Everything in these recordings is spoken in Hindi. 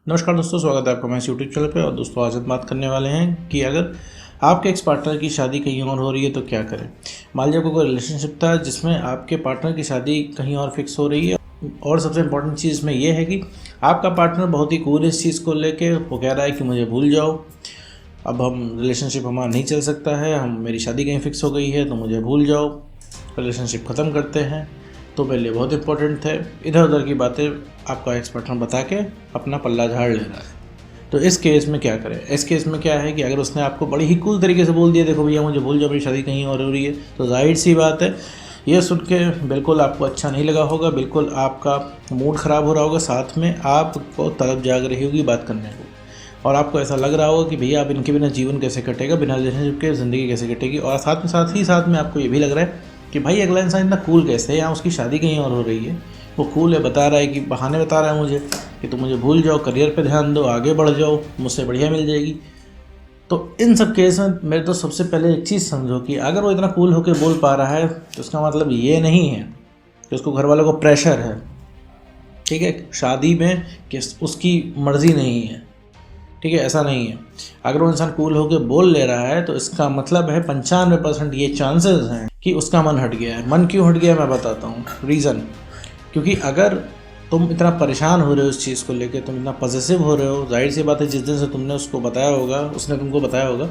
नमस्कार दोस्तों, स्वागत है आपका हमारे यूट्यूब चैनल पे। और दोस्तों आज हम बात करने वाले हैं कि अगर आपके एक्स पार्टनर की शादी कहीं और हो रही है तो क्या करें। मान लीजिए आपको कोई रिलेशनशिप था जिसमें आपके पार्टनर की शादी कहीं और फिक्स हो रही है, और सबसे इम्पोर्टेंट चीज़ इसमें यह है कि आपका पार्टनर बहुत ही कूल इस चीज़ को लेके वो कह रहा है कि मुझे भूल जाओ, अब हम रिलेशनशिप हमारा नहीं चल सकता है, मेरी शादी कहीं फिक्स हो गई है तो मुझे भूल जाओ, रिलेशनशिप ख़त्म करते हैं। तो मेरे लिए बहुत इंपॉर्टेंट है। इधर उधर की बातें आपका एक्स पार्टनर बता के अपना पल्ला झाड़ ले रहा है। तो इस केस में क्या करें। इस केस में क्या है कि अगर उसने आपको बड़ी ही कूल तरीके से बोल दिया, देखो भैया मुझे भूल जाओ, मेरी शादी कहीं और हो रही है, तो जाहिर सी बात है ये सुन के बिल्कुल आपको अच्छा नहीं लगा होगा, बिल्कुल आपका मूड ख़राब हो रहा होगा, साथ में आपको तलब जाग रही होगी बात करने को, और आपको ऐसा लग रहा होगा कि भैया अब इनके बिना जीवन कैसे कटेगा, बिना रिलेशनशिप के ज़िंदगी कैसे कटेगी। और साथ में आपको ये भी लग रहा है कि भाई अगला इंसान इतना कूल कैसे है, या उसकी शादी कहीं और हो रही है, वो कूल है, बता रहा है कि बहाने बता रहा है मुझे कि तुम मुझे भूल जाओ, करियर पे ध्यान दो, आगे बढ़ जाओ, मुझसे बढ़िया मिल जाएगी। तो इन सब केस में मेरे तो सबसे पहले एक चीज़ समझो कि अगर वो इतना कूल होकर बोल पा रहा है तो उसका मतलब ये नहीं है कि उसको घर वालों को प्रेशर है, ठीक है, शादी में कि उसकी मर्ज़ी नहीं है, ठीक है, ऐसा नहीं है। अगर वो इंसान कूल होकर बोल ले रहा है तो इसका मतलब है 95% ये चांसेस हैं कि उसका मन हट गया है। मन क्यों हट गया है मैं बताता हूँ रीज़न। क्योंकि अगर तुम इतना परेशान हो रहे हो इस चीज़ को लेकर, तुम इतना पॉजिटिव हो रहे हो, जाहिर सी बात है जिस दिन से तुमने उसको बताया होगा, उसने तुमको बताया होगा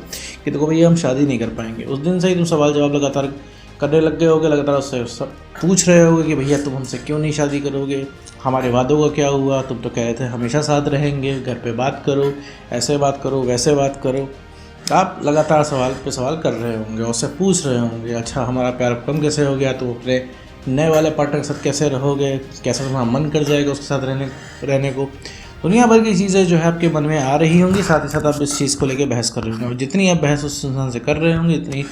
कि देखो भैया हम शादी नहीं कर पाएंगे, उस दिन से ही तुम सवाल जवाब लगातार करने लग गए होगे, लगातार उससे सब पूछ रहे होगे कि भैया तुम हमसे क्यों नहीं शादी करोगे, हमारे वादों का क्या हुआ, तुम तो कह रहे थे हमेशा साथ रहेंगे, घर पे बात करो, ऐसे बात करो, वैसे बात करो। आप लगातार सवाल पे सवाल कर रहे होंगे, उससे पूछ रहे होंगे अच्छा हमारा प्यार कम कैसे हो गया, तो अपने नए वाले पार्टनर के साथ कैसे रहोगे, कैसे तुम्हारा मन कर जाएगा उसके साथ रहने को। दुनिया भर की चीज़ें जो है आपके मन में आ रही होंगी, साथ ही साथ आप इस चीज़ को लेकर बहस कर रहे होंगे, और जितनी आप बहस उस इंसान से कर रहे होंगे, इतनी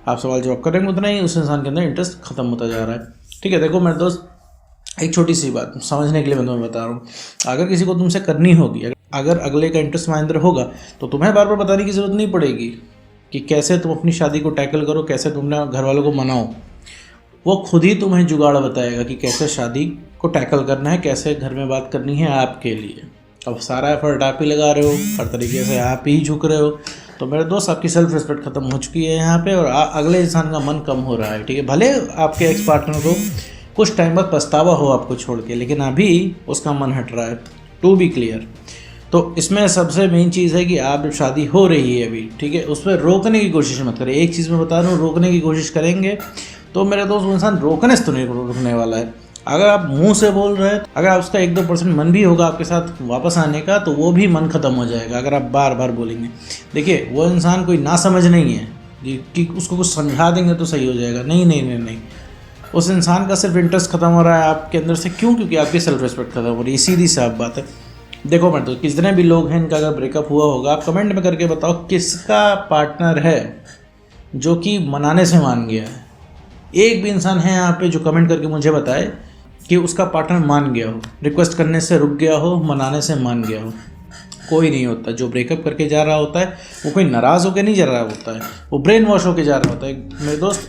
आप सवाल जवाब करेंगे, उतना ही उस इंसान के अंदर इंटरेस्ट खत्म होता जा रहा है। ठीक है, देखो मेरे दोस्त, एक छोटी सी बात समझने के लिए मैं तुम्हें बता रहा हूँ। अगर किसी को तुमसे करनी होगी, अगर अगले का इंटरेस्ट तुम्हारे अंदर होगा, तो तुम्हें बार बार बताने की ज़रूरत नहीं पड़ेगी कि कैसे तुम अपनी शादी को टैकल करो, कैसे तुमने घर वालों को मनाओ। वो खुद ही तुम्हें जुगाड़ बताएगा कि कैसे शादी को टैकल करना है, कैसे घर में बात करनी है आपके लिए। अब सारा एफर्ट आप ही लगा रहे हो, हर तरीके से आप ही झुक रहे हो, तो मेरे दोस्त आपकी सेल्फ रिस्पेक्ट खत्म हो चुकी है यहाँ पे, और अगले इंसान का मन कम हो रहा है। ठीक है, भले आपके एक्स पार्टनर को कुछ टाइम बाद पछतावा हो आपको छोड़ के, लेकिन अभी उसका मन हट रहा है, टू बी क्लियर। तो इसमें सबसे मेन चीज़ है कि आप जब शादी हो रही है अभी, ठीक है, उस पर रोकने की कोशिश मत करें। एक चीज़ मैं बता रहा हूँ, रोकने की कोशिश करेंगे तो मेरे दोस्त वो इंसान रोकने से तो नहीं रुकने वाला है। अगर आप मुंह से बोल रहे हैं, अगर उसका 1-2% मन भी होगा आपके साथ वापस आने का, तो वो भी मन ख़त्म हो जाएगा अगर आप बार बार बोलेंगे। देखिए वो इंसान कोई ना समझ नहीं है कि उसको कुछ समझा देंगे तो सही हो जाएगा, नहीं नहीं नहीं नहीं। उस इंसान का सिर्फ इंटरेस्ट खत्म हो रहा है आपके अंदर से। क्यों? क्योंकि आपकी सेल्फ रिस्पेक्ट खत्म हो रही है, सीधी साफ बात है। देखो मैं तो कितने भी लोग हैं इनका अगर ब्रेकअप हुआ होगा, आप कमेंट में करके बताओ किसका पार्टनर है जो कि मनाने से मान गया है। एक भी इंसान है यहाँ पे जो कमेंट करके मुझे बताए कि उसका पार्टनर मान गया हो, रिक्वेस्ट करने से रुक गया हो, मनाने से मान गया हो। कोई नहीं होता। जो ब्रेकअप करके जा रहा होता है वो कोई नाराज़ होकर नहीं जा रहा होता है, वो ब्रेन वॉश होकर जा रहा होता है। मेरे दोस्त,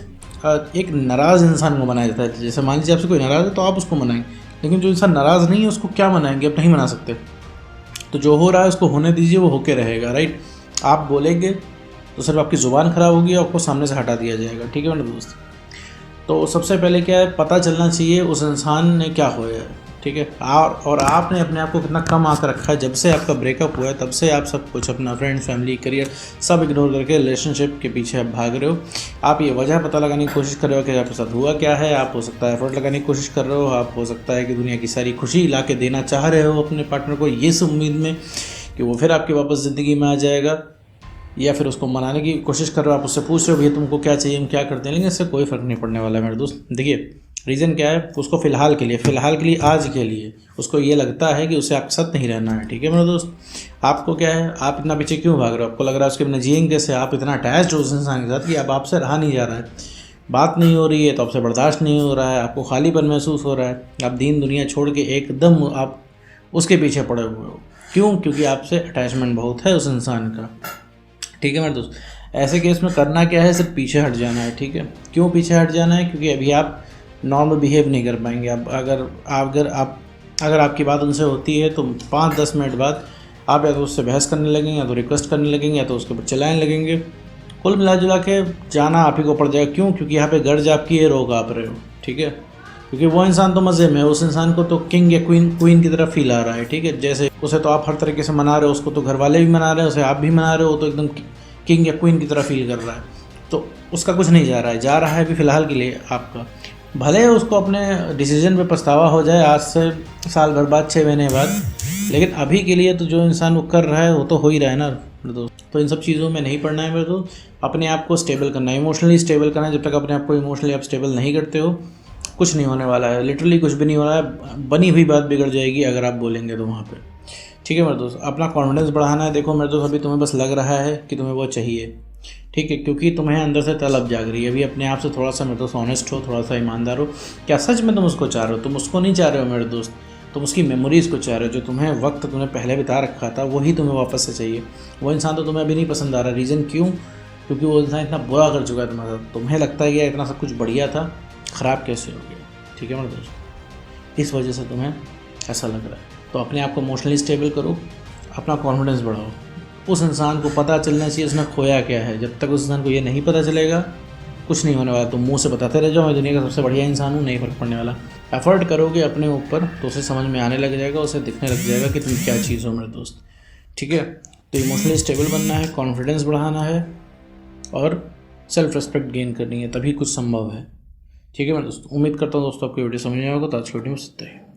एक नाराज़ इंसान को मनाया जाता है। जैसे मान लीजिए आपसे कोई नाराज़ है तो आप उसको मनाएंगे, लेकिन जो इंसान नाराज़ नहीं है उसको क्या मनाएंगे, आप नहीं मना सकते। तो जो हो रहा है उसको होने दीजिए, वो होके रहेगा, राइट। आप बोलेंगे तो सिर्फ आपकी ज़ुबान ख़राब होगी और आपको सामने से हटा दिया जाएगा। ठीक है मेरे दोस्त। तो सबसे पहले क्या है, पता चलना चाहिए उस इंसान ने क्या होया है, ठीक है। और आपने अपने आप को कितना कम आंक रखा है। जब से आपका ब्रेकअप हुआ है तब से आप सब कुछ, अपना फ्रेंड्स, फैमिली, करियर सब इग्नोर करके रिलेशनशिप के पीछे आप भाग रहे हो। आप ये वजह पता लगाने की कोशिश कर रहे हो कि आपके साथ हुआ क्या है। आप हो सकता है एफर्ट लगाने की कोशिश कर रहे हो, आप हो सकता है कि दुनिया की सारी खुशी ला के देना चाह रहे हो अपने पार्टनर को, ये सब उम्मीद में कि वो फिर आपके वापस ज़िंदगी में आ जाएगा, या फिर उसको मनाने की कोशिश कर रहे हो। आप उससे पूछ रहे हो भैया तुमको क्या चाहिए, हम क्या करते हैं, लेकिन इससे कोई फ़र्क नहीं पड़ने वाला है मेरे दोस्त। देखिए रीज़न क्या है, उसको फ़िलहाल के लिए आज के लिए उसको ये लगता है कि उसे आपके साथ नहीं रहना है। ठीक है मेरे दोस्त। आपको क्या है, आप इतना पीछे क्यों भाग रहे हो? आपको लग रहा है उसके बिना जिएंगे कैसे? आप इतना अटैच्ड हो उस इंसान के साथ कि अब आपसे रहा नहीं जा रहा है, बात नहीं हो रही है तो आपसे बर्दाश्त नहीं हो रहा है, आपको खालीपन महसूस हो रहा है, आप दीन दुनिया छोड़ के एकदम आप उसके पीछे पड़े हुए हो। क्यों? क्योंकि आपसे अटैचमेंट बहुत है उस इंसान का। ठीक है मेरे दोस्त। ऐसे केस में करना क्या है, सिर्फ पीछे हट जाना है। ठीक है, क्यों पीछे हट जाना है? क्योंकि अभी आप नॉर्मल बिहेव नहीं कर पाएंगे। अब अगर आपकी बात उनसे होती है तो 5-10 मिनट बाद आप या तो उससे बहस करने लगेंगे, या तो रिक्वेस्ट करने लगेंगे, या तो उसके ऊपर चिल्लाने लगेंगे। कुल मिला जुला के जाना आप ही को पड़ जाएगा। क्यों? क्योंकि यहाँ पे गर्ज आपकी है, रोक आप रहे हो, ठीक है। क्योंकि वो इंसान तो मज़े में है, उस इंसान को तो किंग या क्वीन की तरह फील आ रहा है, ठीक है। जैसे उसे तो आप हर तरीके से मना रहे हो, उसको तो घर वाले भी मना रहे हैं, उसे आप भी मना रहे हो, तो एकदम किंग या क्वीन की तरह फील कर रहा है। तो उसका कुछ नहीं जा रहा है अभी फ़िलहाल के लिए आपका। भले उसको अपने डिसीजन पे पछतावा हो जाए आज से साल भर बाद, 6 महीने बाद, लेकिन अभी के लिए तो जो इंसान वो कर रहा है वो तो हो ही रहा है ना मेरे दोस्त। तो इन सब चीज़ों में नहीं पड़ना है मेरे दोस्त। अपने आप को स्टेबल करना है, इमोशनली स्टेबल करना है। जब तक अपने आप को इमोशनली आप स्टेबल नहीं करते हो, कुछ नहीं होने वाला है, लिटरली कुछ भी नहीं हो रहा है। बनी हुई बात बिगड़ जाएगी अगर आप बोलेंगे तो वहाँ पे, ठीक है मेरे दोस्त। अपना कॉन्फिडेंस बढ़ाना है। देखो मेरे दोस्त, अभी तुम्हें बस लग रहा है कि तुम्हें वो चाहिए, ठीक है, क्योंकि तुम्हें अंदर से तलब जाग रही है। अभी अपने आप से थोड़ा सा मेरे दोस्त ऑनेस्ट हो, थोड़ा सा ईमानदार हो। क्या सच में तुम उसको चाह रहे हो? तुम उसको नहीं चाह रहे हो मेरे दोस्त, तुम उसकी मेमोरीज़ को चाह रहे हो। जो तुम्हें वक्त तुमने पहले बिता रखा था वही तुम्हें वापस से चाहिए। वो इंसान तो तुम्हें अभी नहीं पसंद आ रहा। रीज़न क्यों? क्योंकि वो इंसान इतना बुरा कर चुका है तुम्हारे साथ। तुम्हें लगता है कि इतना सब कुछ बढ़िया था, ख़राब कैसे हो गया, ठीक है मेरे दोस्त। इस वजह से तुम्हें ऐसा लग रहा है। तो अपने आप को इमोशनली स्टेबल करो, अपना कॉन्फिडेंस बढ़ाओ। उस इंसान को पता चलना चाहिए उसने खोया क्या है। जब तक उस इंसान को ये नहीं पता चलेगा, कुछ नहीं होने वाला। तुम मुंह से बताते रह जाओ मैं दुनिया का सबसे बढ़िया इंसान हूँ, नहीं फ़र्क पड़ने वाला। एफर्ट करोगे अपने ऊपर तो उसे समझ में आने लग जाएगा, उसे दिखने लग जाएगा कि तुम क्या चीज़ हो मेरे दोस्त, ठीक है। तो इमोशनली स्टेबल बनना है, कॉन्फिडेंस बढ़ाना है और सेल्फ रिस्पेक्ट गेन करनी है, तभी कुछ संभव है, ठीक है मेरे दोस्त। उम्मीद करता हूँ दोस्तों आपको वीडियो समझ में आएगा। तो आज की वीडियो में सत्य है।